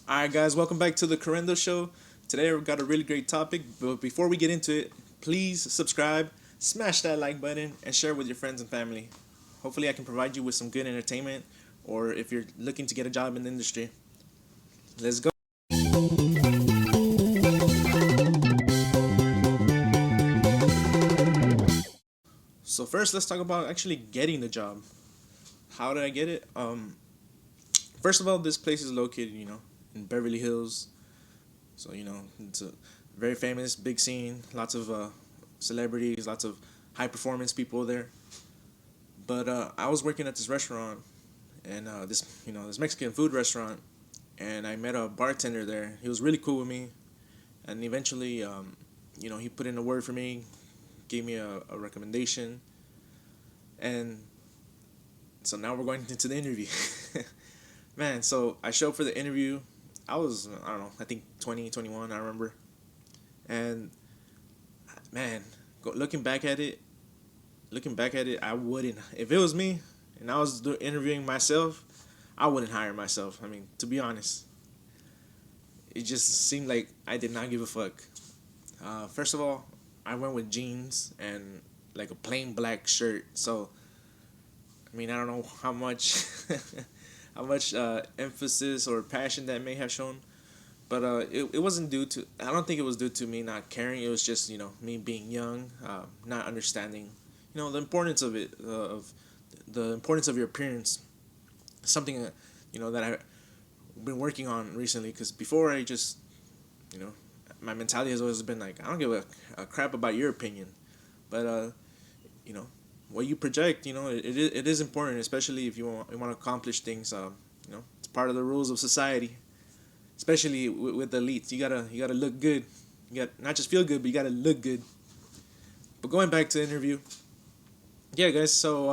Alright, guys, welcome back to the Correndo Show. Today we've got a really great topic, but before we get into it, please subscribe, smash that like button, and share with your friends and family. Hopefully, I can provide you with some good entertainment, or if you're looking to get a job in the industry. Let's go. So, first, let's talk about actually getting the job. How did I get it? First of all, this place is located, in Beverly Hills. So, it's a very famous, big scene, lots of celebrities, lots of high performance people there. But I was working at this restaurant, and this Mexican food restaurant, and I met a bartender there. He was really cool with me, and eventually, he put in a word for me, gave me a recommendation, and so now we're going into the interview. Man, so I showed up for the interview. I don't know, I think 20, 21, I remember. And man, looking back at it, I wouldn't. If it was me and I was interviewing myself, I wouldn't hire myself. I mean, to be honest, it just seemed like I did not give a fuck. First of all, I went with jeans and like a plain black shirt. So, I mean, I don't know how much, how much emphasis or passion that may have shown, but it wasn't due to. I don't think it was due to me not caring. It was just me being young, not understanding, the importance of it, of the importance of your appearance. Something that I've been working on recently. Because before I just you know my mentality has always been like I don't give a crap about your opinion, but you know what you project. It is important, especially if you want to accomplish things. It's part of the rules of society, especially with the elites. You gotta look good. You got not just feel good, but you gotta look good. But going back to the interview, yeah, guys. So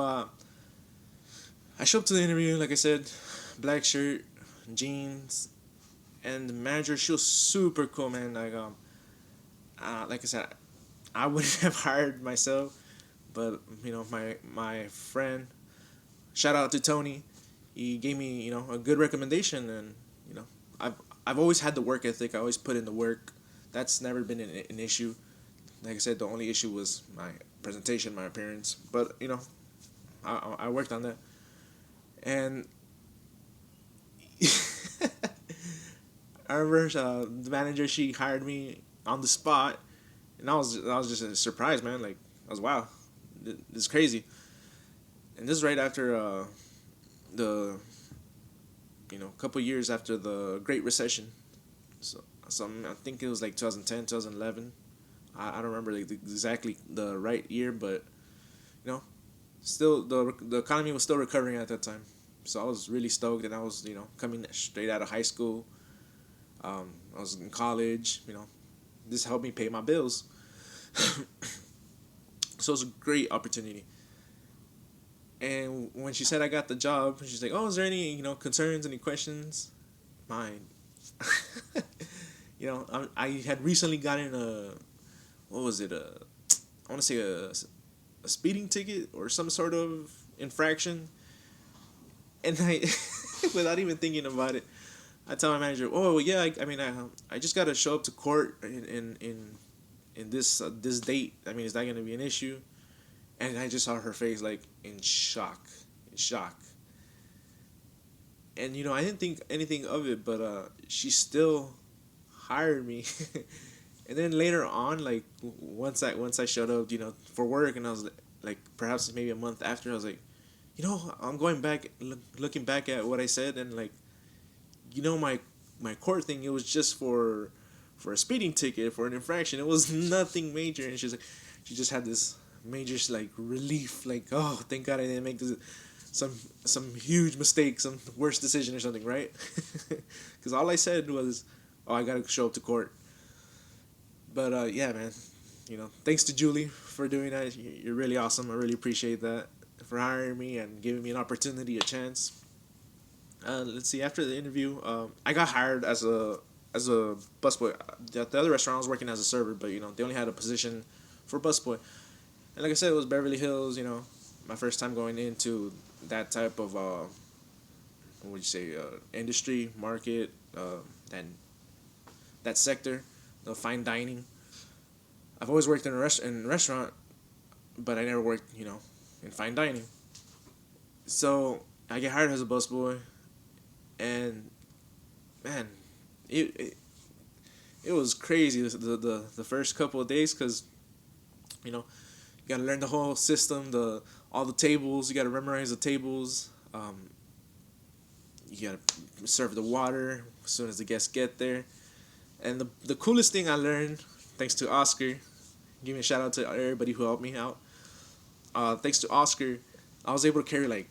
I show up to the interview, like I said, black shirt, jeans, and the manager. She was super cool, man. Like I said, I wouldn't have hired myself, but my friend, shout out to Tony, he gave me a good recommendation, and you know I've always had the work ethic. I always put in the work. That's never been an issue. Like I said, the only issue was my presentation, my appearance. But I worked on that, and I remember the manager, she hired me on the spot, and I was just surprised, man. Like I was wow, this is crazy. And this is right after the couple years after the Great Recession. I think it was like 2010, 2011. I don't remember like exactly the right year, but you know, still the economy was still recovering at that time. So I was really stoked, and I was coming straight out of high school. I was in college. This helped me pay my bills. So it was a great opportunity. And when she said I got the job, she's like, "Oh, is there any concerns, any questions?" Mine. I had recently gotten a what was it I want to say a speeding ticket or some sort of infraction, and I without even thinking about it, I tell my manager, "Oh well, yeah, I mean, I just got to show up to court in this date. I mean, is that gonna be an issue?" And I just saw her face like in shock. And I didn't think anything of it, but she still hired me. And then later on, like once I showed up, for work, and I was like perhaps maybe a month after, I was like, I'm going back, looking back at what I said, and like, my court thing, it was just for a speeding ticket, for an infraction. It was nothing major, and she just had this major like relief, like, oh, thank God I didn't make some huge mistake, some worse decision or something, right? Because all I said was, oh, I gotta show up to court. But yeah, man, thanks to Julie for doing that. You're really awesome. I really appreciate that, for hiring me and giving me an opportunity, a chance. Let's see. After the interview, I got hired as a busboy. At the other restaurant, I was working as a server, but they only had a position for busboy. And like I said, it was Beverly Hills. My first time going into that type of what would you say, industry, market, that that sector, the fine dining. I've always worked in a restaurant, but I never worked, in fine dining. So I get hired as a busboy, and man, it, it it was crazy the first couple of days because you gotta learn the whole system, the all the tables. You gotta memorize the tables. You gotta serve the water as soon as the guests get there. And the coolest thing I learned, thanks to Oscar, give me a shout out to everybody who helped me out. Thanks to Oscar, I was able to carry like,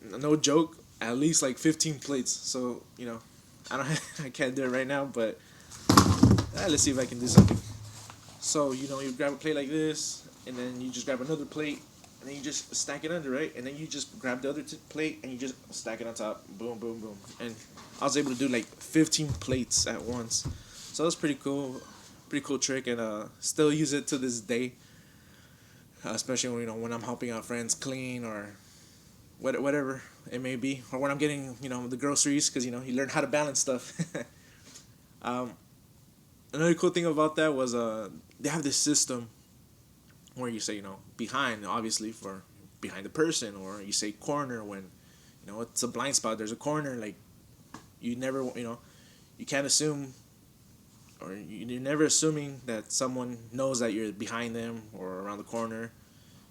no joke, at least like 15 plates. So I don't I can't do it right now, but let's see if I can do something. So you grab a plate like this, and then you just grab another plate, and then you just stack it under, right? And then you just grab the other plate and you just stack it on top. Boom, boom, boom. And I was able to do like 15 plates at once. So that's pretty cool trick, and still use it to this day. Especially when when I'm helping out friends clean or whatever it may be, or when I'm getting the groceries, because you learn how to balance stuff. um, Another cool thing about that was they have this system where you say behind, obviously for behind the person, or you say corner when it's a blind spot. There's a corner, like you never you can't assume, or you're never assuming that someone knows that you're behind them or around the corner.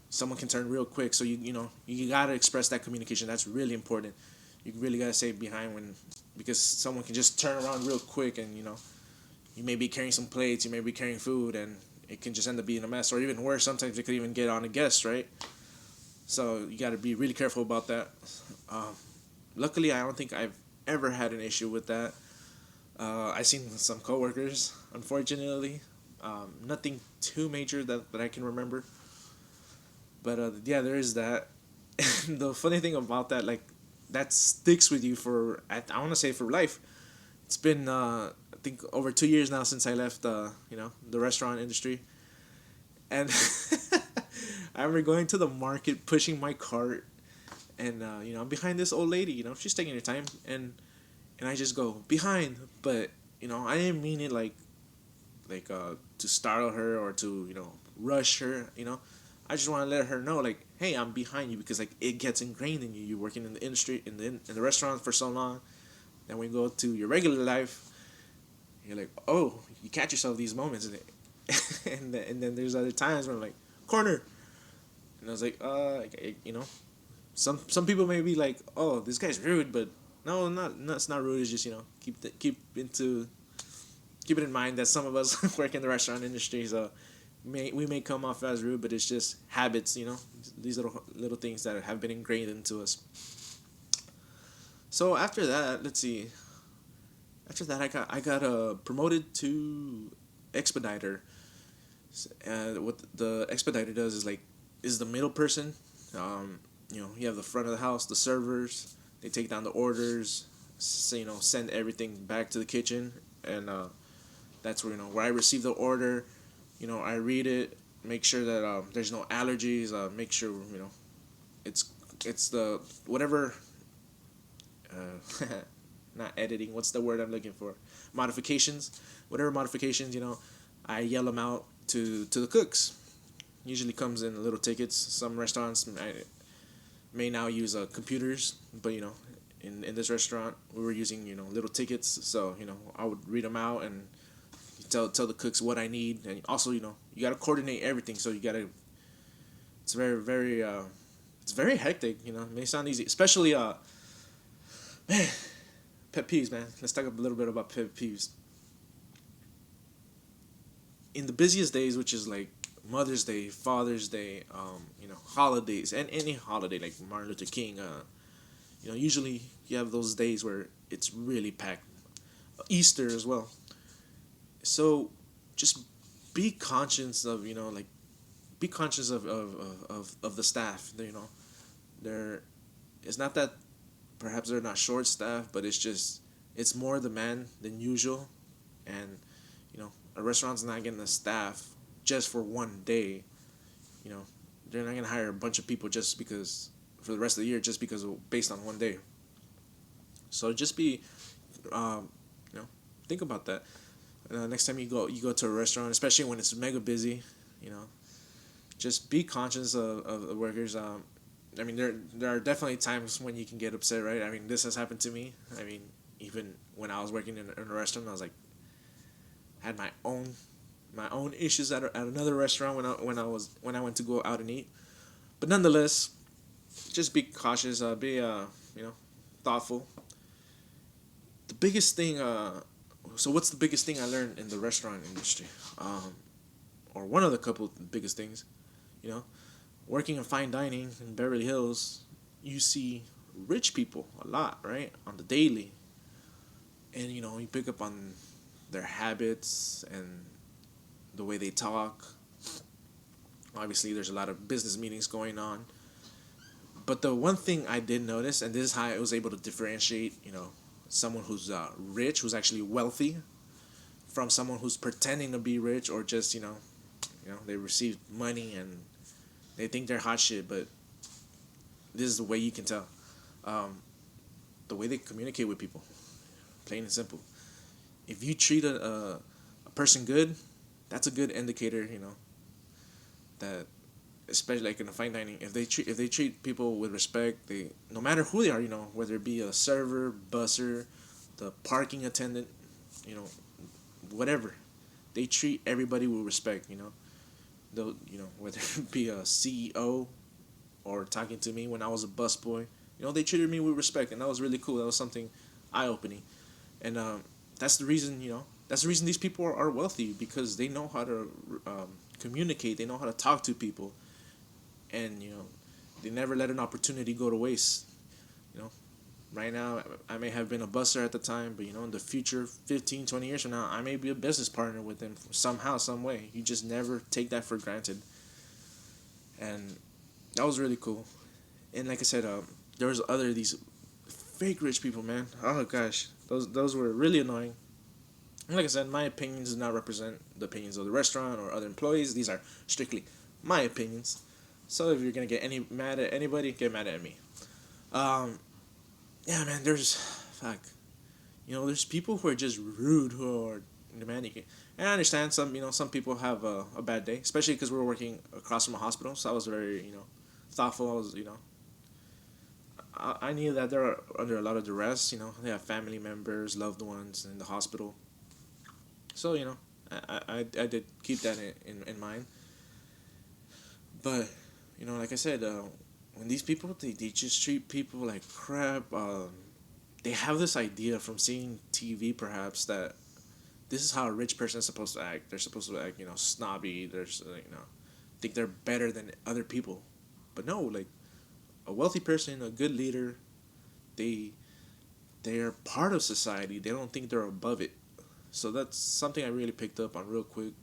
Someone can turn real quick, so you gotta express that communication. That's really important. You really gotta say behind, when because someone can just turn around real quick, and you may be carrying some plates, you may be carrying food, and it can just end up being a mess, or even worse. Sometimes it could even get on a guest, right? So you got to be really careful about that. Um, Luckily, I don't think I've ever had an issue with that. I've seen some coworkers, unfortunately. Nothing too major that I can remember. But yeah, there is that. And the funny thing about that, like, that sticks with you for, I want to say, for life. It's been I think over 2 years now since I left the restaurant industry, and I remember going to the market, pushing my cart, and I'm behind this old lady. She's taking her time, and I just go behind, but I didn't mean it like to startle her or to rush her. I just want to let her know, like, hey, I'm behind you, because like it gets ingrained in you. You're working in the industry, in the restaurant for so long. Then when you go to your regular life, you're like, oh, you catch yourself these moments in it. And then there's other times where I'm like, corner. And I was like, some people may be like, oh, this guy's rude, but no, it's not rude. It's just keep it in mind that some of us work in the restaurant industry, so we may come off as rude, but it's just habits. These little things that have been ingrained into us. So after that, let's see. After that, I got promoted to expediter. What the expediter does is like is the middle person. You have the front of the house, the servers. They take down the orders. So, send everything back to the kitchen, and that's where I receive the order. I read it, make sure that there's no allergies. Make sure it's the whatever. Not editing. What's the word I'm looking for? Modifications. Whatever modifications, I yell them out to the cooks. Usually comes in little tickets. Some restaurants may now use computers, but in this restaurant we were using little tickets. So I would read them out and tell the cooks what I need, and also you got to coordinate everything. So you got to. It's very it's very hectic. It may sound easy, especially man, pet peeves, man. Let's talk a little bit about pet peeves. In the busiest days, which is like Mother's Day, Father's Day, holidays, and any holiday like Martin Luther King, usually you have those days where it's really packed. Easter as well. So just be conscious of like be conscious of the staff. They're it's not that perhaps they're not short staffed, but it's more demand than usual, and a restaurant's not getting the staff just for one day. You know, they're not gonna hire a bunch of people just because for the rest of the year just because based on one day. So just be, you know, think about that. Next time you go to a restaurant, especially when it's mega busy, you know, just be conscious of the workers. I mean, there are definitely times when you can get upset, right? I mean, this has happened to me. I mean, even when I was working in a restaurant, I was like, had my own issues at another restaurant when I went to go out and eat. But nonetheless, just be cautious. Be you know, thoughtful. The biggest thing. So what's the biggest thing I learned in the restaurant industry? Or one of the couple of biggest things, you know, working in fine dining in Beverly Hills, you see rich people a lot, right, on the daily, and you know you pick up on their habits and the way they talk. Obviously, there's a lot of business meetings going on, but the one thing I did notice, and this is how I was able to differentiate, you know, someone who's rich, who's actually wealthy, from someone who's pretending to be rich or just you know, they receive money and they think they're hot shit, but this is the way you can tell. Um, the way they communicate with people, plain and simple. If you treat a person good, that's a good indicator, you know, that especially like in the fine dining, if they treat people with respect, they no matter who they are, you know, whether it be a server, busser, the parking attendant, you know, whatever, they treat everybody with respect, you know. They'll, you know, whether it be a CEO or talking to me when I was a busboy, you know, they treated me with respect, and that was really cool. That was something eye opening, and that's the reason, you know, that's the reason these people are wealthy, because they know how to communicate, they know how to talk to people, and you know, they never let an opportunity go to waste. You know, right now I may have been a buster at the time, but you know, in the future, 15, 20 years from now, I may be a business partner with them somehow, some way. You just never take that for granted, and that was really cool. And like I said, there was other these fake rich people, man. Oh gosh, those were really annoying. And like I said, my opinions do not represent the opinions of the restaurant or other employees. These are strictly my opinions. So if you're gonna get any mad at anybody, get mad at me. Um, yeah, man. There's fuck. You know, there's people who are just rude, who are demanding. And I understand some. You know, some people have a bad day, especially because we were working across from a hospital. So I was very, you know, thoughtful. I was, you know, I knew that they're under a lot of duress. You know, they have family members, loved ones in the hospital. So you know, I did keep that in mind. But you know, like I said, when these people they just treat people like crap. They have this idea from seeing TV, perhaps, that this is how a rich person is supposed to act. They're supposed to act, you know, snobby. They're you know, think they're better than other people. But no, like a wealthy person, a good leader, they they are part of society. They don't think they're above it. So that's something I really picked up on real quick.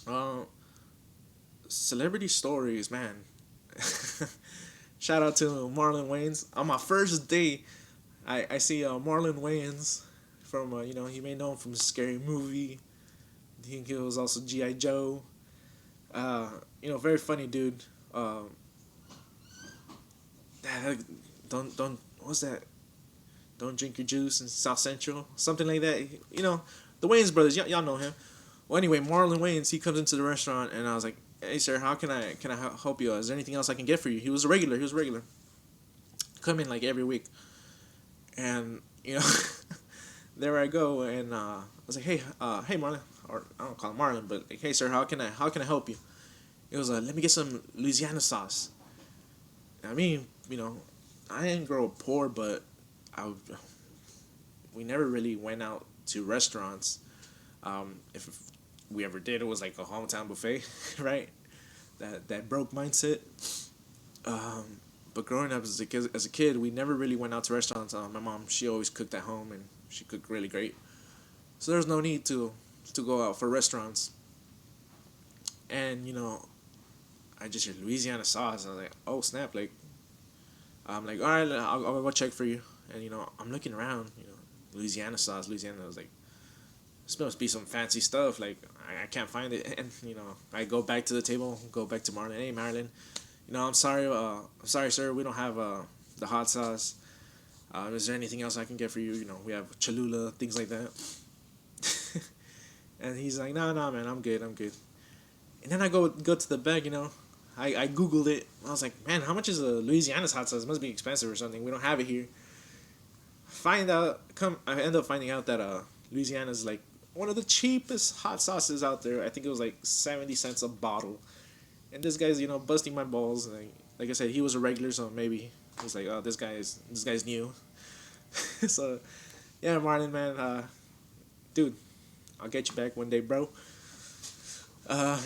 Uh, Celebrity stories, man. Shout out to Marlon Wayans. On my first day, I see Marlon Wayans from, you know, you may know him from Scary Movie. I think he was also G.I. Joe. You know, very funny dude. That, don't, what's that? Don't drink your juice in South Central, something like that. You know, the Wayans brothers, y'all know him. Well, anyway, Marlon Wayans, he comes into the restaurant, and I was like, "Hey, sir, how can I help you? Is there anything else I can get for you?" He was a regular. He was a regular. Come in like every week, and you know, there I go, and I was like, "Hey, hey, Marlon," or I don't call him Marlon, but like, "Hey, sir, how can I help you?" It was, "Let me get some Louisiana sauce." I mean, you know, I didn't grow up poor, but I we never really went out to restaurants. If we ever did, it was like a hometown buffet, right? That broke mindset. Um, but growing up as a kid, we never really went out to restaurants. My mom, she always cooked at home, and she cooked really great. So there was no need to go out for restaurants. And you know, I just hear Louisiana sauce. I was like, oh snap! Like I'm like, all right, I'll go check for you. And you know, I'm looking around. You know, Louisiana sauce, Louisiana. I was like, this must be some fancy stuff. Like I can't find it. And you know, I go back to the table, go back to Marlon. Hey, Marilyn, you know, I'm sorry, sir, we don't have the hot sauce. Is there anything else I can get for you? We have Cholula, things like that. And he's like, no, no, man, I'm good, I'm good. And then I go to the bag, I Googled it. I was like, man, how much is a Louisiana's hot sauce? It must be expensive or something. We don't have it here. I end up finding out that Louisiana's like one of the cheapest hot sauces out there. I think it was like 70 cents a bottle. And this guy's busting my balls. Like I said, he was a regular, so maybe he's like, oh, this guy's new. So yeah, Marlon, man, dude, I'll get you back one day, bro. Uh,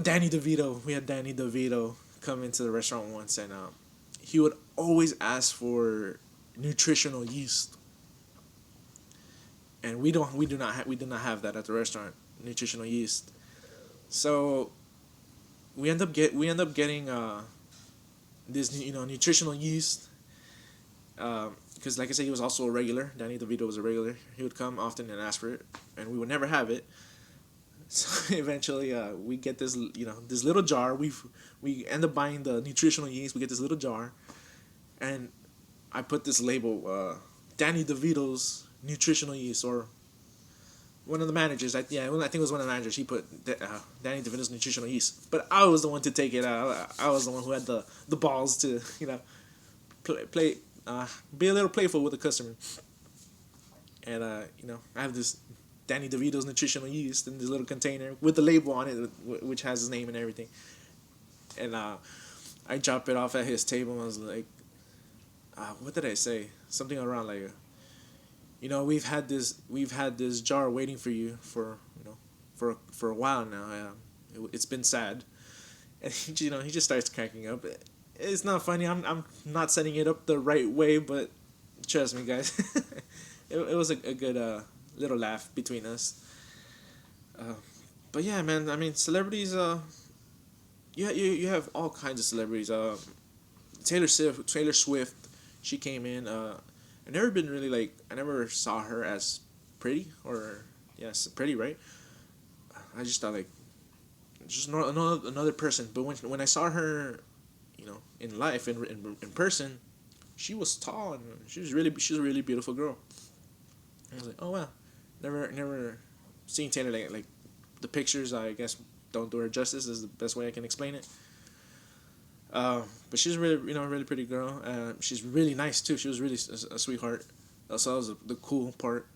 Danny DeVito. We had Danny DeVito come into the restaurant once, and he would always ask for nutritional yeast, and we do not have that at the restaurant. Nutritional yeast. So we end up getting this nutritional yeast, because like I said, he was also a regular. Danny DeVito was a regular. He would come often and ask for it, and we would never have it. So eventually, we get this little jar. We end up buying the nutritional yeast. We get this little jar, and I put this label, Danny DeVito's nutritional yeast, or one of the managers. I think it was one of the managers. He put Danny DeVito's nutritional yeast, but I was the one to take it out. I was the one who had the balls to play be a little playful with the customer, and I have this Danny DeVito's nutritional yeast in this little container with the label on it, which has his name and everything. And I drop it off at his table, and I was like, what did I say? Something around like, we've had this jar waiting for you for a while now. It's been sad, and he just starts cracking up. It's not funny. I'm not setting it up the right way, but trust me, guys, it was a good little laugh between us. But yeah, man. I mean, celebrities. You have all kinds of celebrities. Taylor Swift, she came in. I never been really like. I never saw her as pretty, or yes, pretty, right? I just thought like just another person. But when I saw her, in life, in person, she was tall, and she's a really beautiful girl. I was like, oh wow, never seen Taylor like the pictures. I guess don't do her justice. Is the best way I can explain it. But she's really really pretty girl. She's really nice too. She was really a sweetheart. So that was the cool part.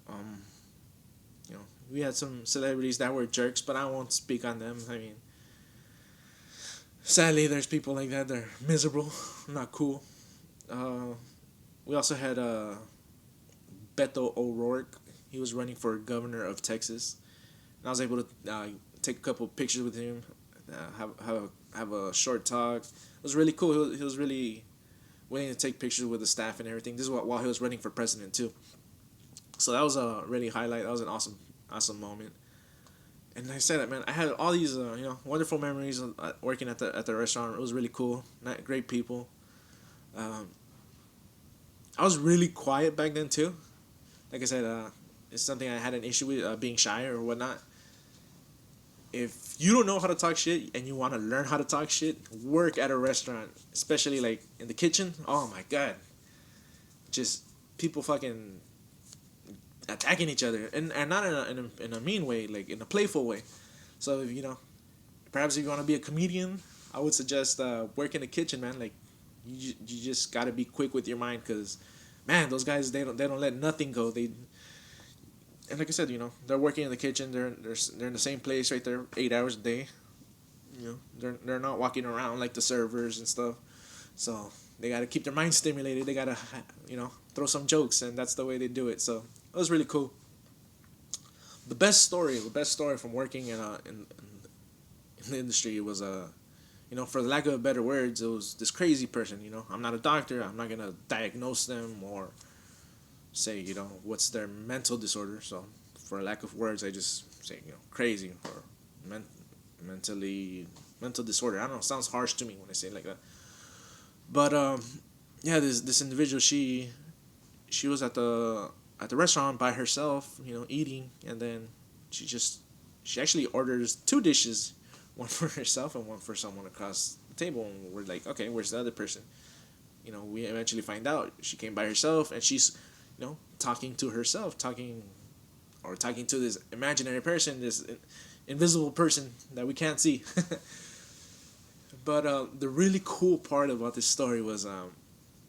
We had some celebrities that were jerks, but I won't speak on them. I mean, sadly, there's people like that. They're miserable, not cool. We also had Beto O'Rourke. He was running for governor of Texas, and I was able to take a couple pictures with him, have a short talk. It was really cool. He was really willing to take pictures with the staff and everything. This is while he was running for president too. So that was a really highlight. That was an awesome moment. And like I said, man, I had all these wonderful memories working at the restaurant. It was really cool. Great people. I was really quiet back then too. Like I said, it's something I had an issue with, being shy or whatnot. If you don't know how to talk shit and you want to learn how to talk shit, work at a restaurant, especially like in the kitchen. Oh my god, just people fucking attacking each other, and not in a mean way, like in a playful way. So if perhaps if you want to be a comedian, I would suggest work in the kitchen, man. Like you just gotta be quick with your mind, cause man, those guys they don't let nothing go. And like I said, they're working in the kitchen. They're in the same place right there, 8 hours a day. They're not walking around like the servers and stuff. So they gotta keep their mind stimulated. They gotta throw some jokes, and that's the way they do it. So it was really cool. The best story from working in the industry was for the lack of better words, it was this crazy person. I'm not a doctor. I'm not gonna diagnose them or say what's their mental disorder. So for lack of words, I just say crazy or mental disorder. I don't know. It sounds harsh to me when I say it like that. But yeah, this individual, she was at the restaurant by herself, eating, and then she actually orders two dishes, one for herself and one for someone across the table, and we're like, okay, where's the other person? we eventually find out she came by herself, and she's, talking to herself, talking to this imaginary person, this invisible person that we can't see. But the really cool part about this story was,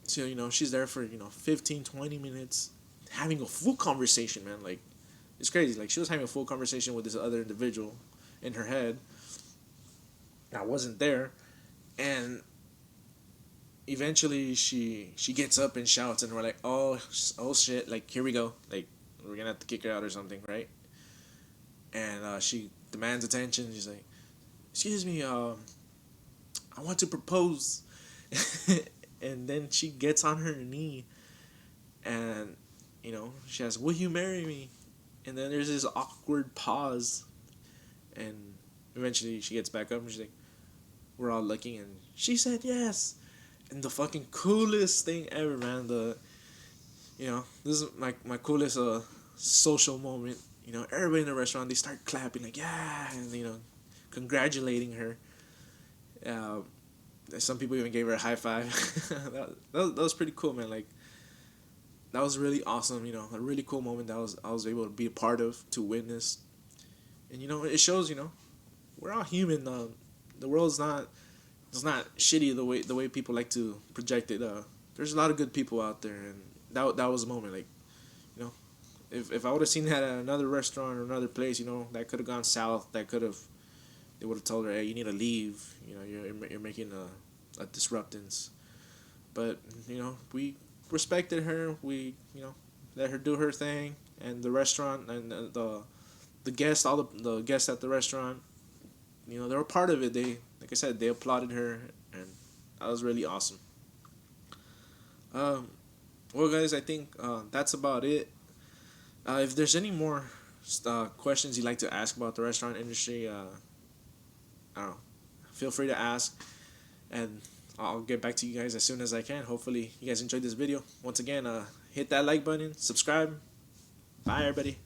so she's there for 15, 20 minutes, having a full conversation, man. Like, it's crazy. Like, she was having a full conversation with this other individual in her head. I wasn't there, and eventually she gets up and shouts, and we're like, oh shit, like, here we go, like, we're gonna have to kick her out or something, right? And she demands attention. She's like, excuse me, I want to propose. And then she gets on her knee, and she asks, will you marry me? And then there's this awkward pause, and eventually she gets back up, and she's like, we're all looking, and she said yes. And the fucking coolest thing ever, man. This is my coolest social moment. Everybody in the restaurant, they start clapping, like, yeah, and congratulating her. uh, some people even gave her a high five. That was pretty cool, man. Like, that was really awesome. A really cool moment that I was able to be a part of, to witness. And it shows, we're all human. The world's not, it's not shitty the way people like to project it. There's a lot of good people out there, and that was a moment. Like, if I would have seen that at another restaurant or another place, that could have gone south. They would have told her, hey, you need to leave. You're making a disruptance. But we respected her. We let her do her thing, and the restaurant and the guests, all the guests at the restaurant, they were part of it. They, like I said, they applauded her, and that was really awesome. Well, guys, I think that's about it. If there's any more questions you'd like to ask about the restaurant industry, I don't know, feel free to ask, and I'll get back to you guys as soon as I can. Hopefully, you guys enjoyed this video. Once again, hit that like button, subscribe. Bye, everybody.